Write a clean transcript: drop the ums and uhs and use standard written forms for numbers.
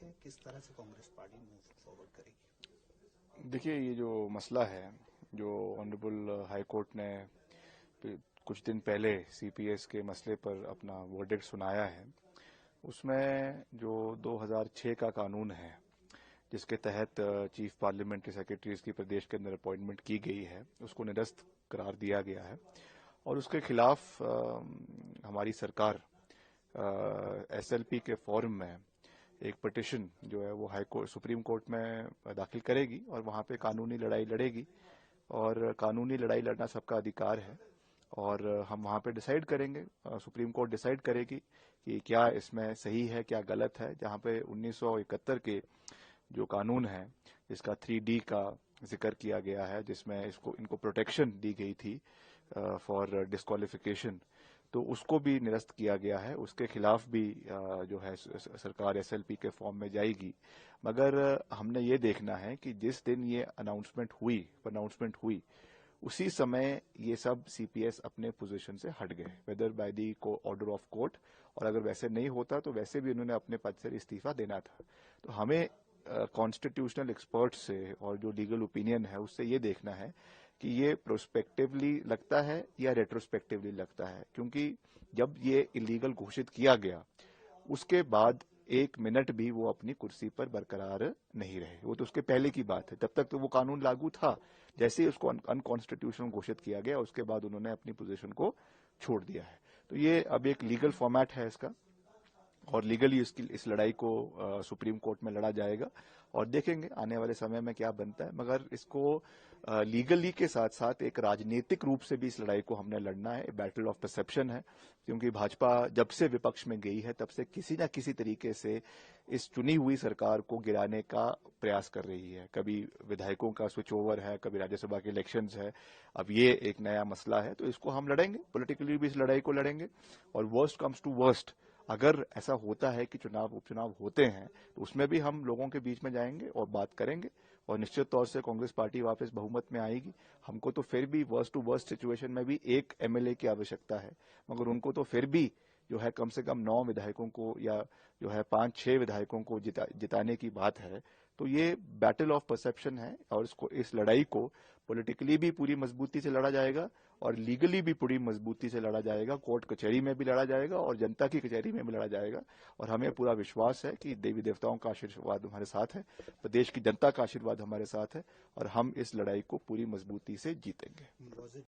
है, किस तरह से कांग्रेस पार्टी मूव फॉरवर्ड करेगी? देखिए, ये जो मसला है, जो ऑनरेबल हाई कोर्ट ने कुछ दिन पहले सीपीएस के मसले पर अपना वर्डिक्ट सुनाया है, उसमें जो 2006 का कानून है, जिसके तहत चीफ पार्लियामेंट्री सेक्रेटरीज की प्रदेश के अंदर अपॉइंटमेंट की गई है, उसको निरस्त करार दिया गया है। और उसके खिलाफ हमारी सरकार एसएलपी के फॉर्म में एक पिटिशन जो है वो हाई कोर्ट सुप्रीम कोर्ट में दाखिल करेगी और वहां पे कानूनी लड़ाई लड़ेगी। और कानूनी लड़ाई लड़ना सबका अधिकार है और हम वहां पे डिसाइड करेंगे, सुप्रीम कोर्ट डिसाइड करेगी कि क्या इसमें सही है, क्या गलत है। जहां पे 1971 के जो कानून है, जिसका 3D का जिक्र किया गया है, जिसमें इनको प्रोटेक्शन दी गई थी फॉर डिस्क्वालिफिकेशन, तो उसको भी निरस्त किया गया है। उसके खिलाफ भी जो है सरकार एसएलपी के फॉर्म में जाएगी। मगर हमने ये देखना है कि जिस दिन ये अनाउंसमेंट हुई उसी समय ये सब सीपीएस अपने पोजीशन से हट गए, whether by the order of court. और अगर वैसे नहीं होता तो वैसे भी उन्होंने अपने पद से इस्तीफा देना था। तो हमें कॉन्स्टिट्यूशनल एक्सपर्ट से और जो लीगल ओपिनियन है उससे ये देखना है कि ये प्रोस्पेक्टिवली लगता है या रेट्रोस्पेक्टिवली लगता है। क्योंकि जब ये इलीगल घोषित किया गया उसके बाद 1 मिनट भी वो अपनी कुर्सी पर बरकरार नहीं रहे। वो तो उसके पहले की बात है, तब तक तो वो कानून लागू था। जैसे ही उसको अनकॉन्स्टिट्यूशनल घोषित किया गया उसके बाद उन्होंने अपनी पोजीशन को छोड़ दिया है। तो ये अब एक लीगल फॉर्मेट है इसका और लीगली इस लड़ाई को सुप्रीम कोर्ट में लड़ा जाएगा और देखेंगे आने वाले समय में क्या बनता है। मगर इसको लीगली के साथ साथ एक राजनीतिक रूप से भी इस लड़ाई को हमने लड़ना है। बैटल ऑफ परसेप्शन है, क्योंकि भाजपा जब से विपक्ष में गई है तब से किसी न किसी तरीके से इस चुनी हुई सरकार को गिराने का प्रयास कर रही है। कभी विधायकों का स्विच ओवर है, कभी राज्यसभा के इलेक्शंस है, अब ये एक नया मसला है। तो इसको हम लड़ेंगे, पॉलिटिकली भी इस लड़ाई को लड़ेंगे। और वर्स्ट कम्स टू वर्स्ट, अगर ऐसा होता है कि उपचुनाव होते हैं तो उसमें भी हम लोगों के बीच में जाएंगे और बात करेंगे और निश्चित तौर से कांग्रेस पार्टी वापस बहुमत में आएगी। हमको तो फिर भी वर्स्ट टू वर्स्ट सिचुएशन में भी एक एमएलए की आवश्यकता है, मगर उनको तो फिर भी जो है कम से कम 9 विधायकों को या जो है 5-6 विधायकों को जिताने की बात है। तो ये बैटल ऑफ परसेप्शन है और इस लड़ाई को पॉलिटिकली भी पूरी मजबूती से लड़ा जाएगा और लीगली भी पूरी मजबूती से लड़ा जाएगा। कोर्ट कचहरी में भी लड़ा जाएगा और जनता की कचहरी में भी लड़ा जाएगा। और हमें पूरा विश्वास है कि देवी देवताओं का आशीर्वाद हमारे साथ है, प्रदेश की जनता का आशीर्वाद हमारे साथ है और हम इस लड़ाई को पूरी मजबूती से जीतेंगे।